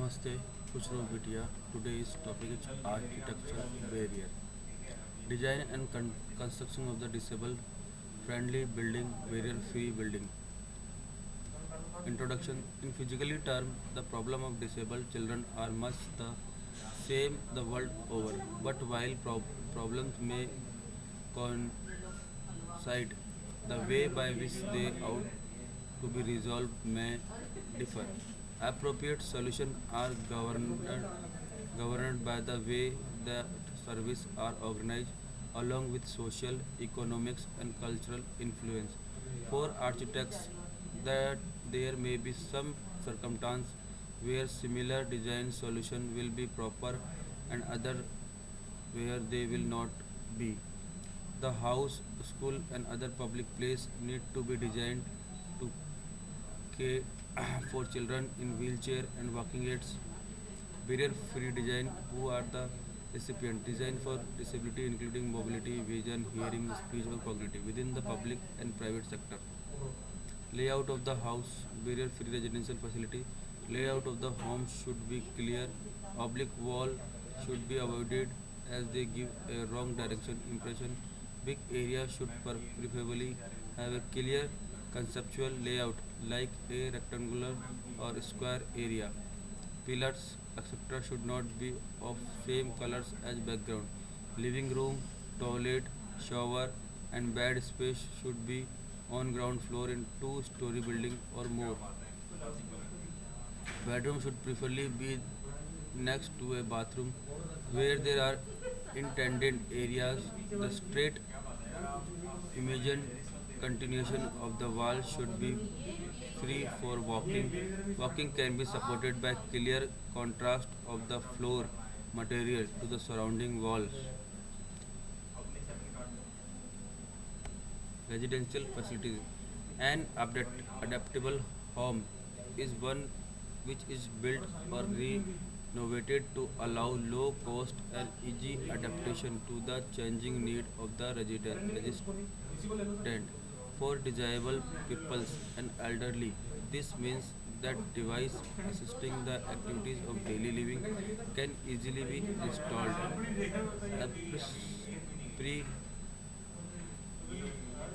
Namaste, Kushro Vidya. Today's topic is architecture barrier. Design and construction of the disabled friendly building, barrier free building. Introduction. In physically terms, the problem of disabled children are much the same the world over. But while problems may coincide, the way by which they ought to be resolved may differ. Appropriate solutions are governed by the way the services are organized, along with social, economics, and cultural influence. For architects, that there may be some circumstance where similar design solution will be proper and other where they will not be. The house, school, and other public place need to be designed to care for children in wheelchair and walking aids. Barrier free design who are the recipient design for disability including mobility, vision, hearing, speech or cognitive within the public and private sector. Layout of the house, barrier free residential facility. Layout of the home should be clear. Oblique wall should be avoided as they give a wrong direction impression. Big area should preferably have a clear conceptual layout like a rectangular or square area. Pillars, etc. should not be of same colors as background. Living room, toilet, shower and bed space should be on ground floor in two-story building or more. Bedroom should preferably be next to a bathroom where there are intended areas. The straight imagined continuation of the wall should be free for walking. Walking can be supported by clear contrast of the floor material to the surrounding walls. Residential facilities. An adaptable home is one which is built or renovated to allow low cost and easy adaptation to the changing need of the resident. For disabled peoples and elderly, this means that device assisting the activities of daily living can easily be installed. A pre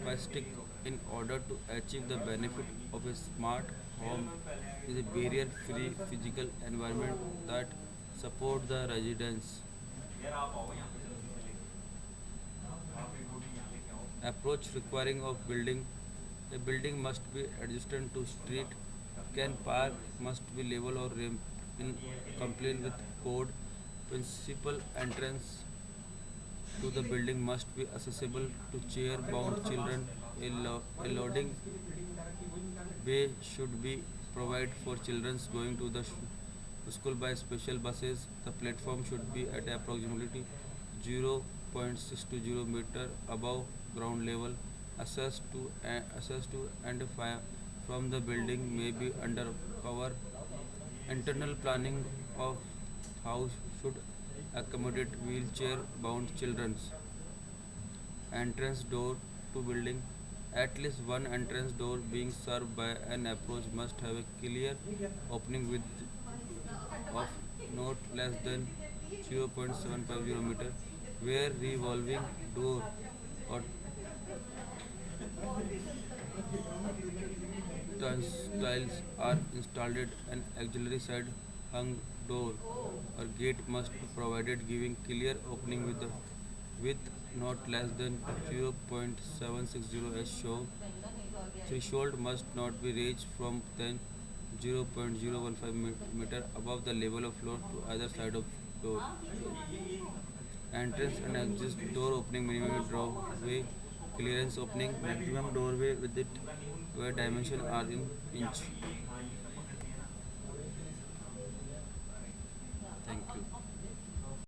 plastic in order to achieve the benefit of a smart home is a barrier-free physical environment that support the residents. Approach requiring of building. A building must be adjacent to street. Can park must be level or ramp in compliance with code. Principal entrance to the building must be accessible to chair-bound children. A loading bay should be provided for children going to the school by special buses. The platform should be at approximately 0.620 meter above ground level. Access to and from the building may be under cover. Internal planning of house should accommodate wheelchair-bound children. Entrance door to building. At least one entrance door being served by an approach must have a clear opening width of not less than 0.750 meter, where revolving door or turnstiles are installed. An auxiliary side hung door or gate must be provided giving clear opening with the width not less than 0.760 as shown. Threshold must not be raised from then 0.015 meter above the level of floor to either side of door. Entrance and exit door opening minimum doorway clearance opening maximum doorway with it where dimension are in inch. Thank you.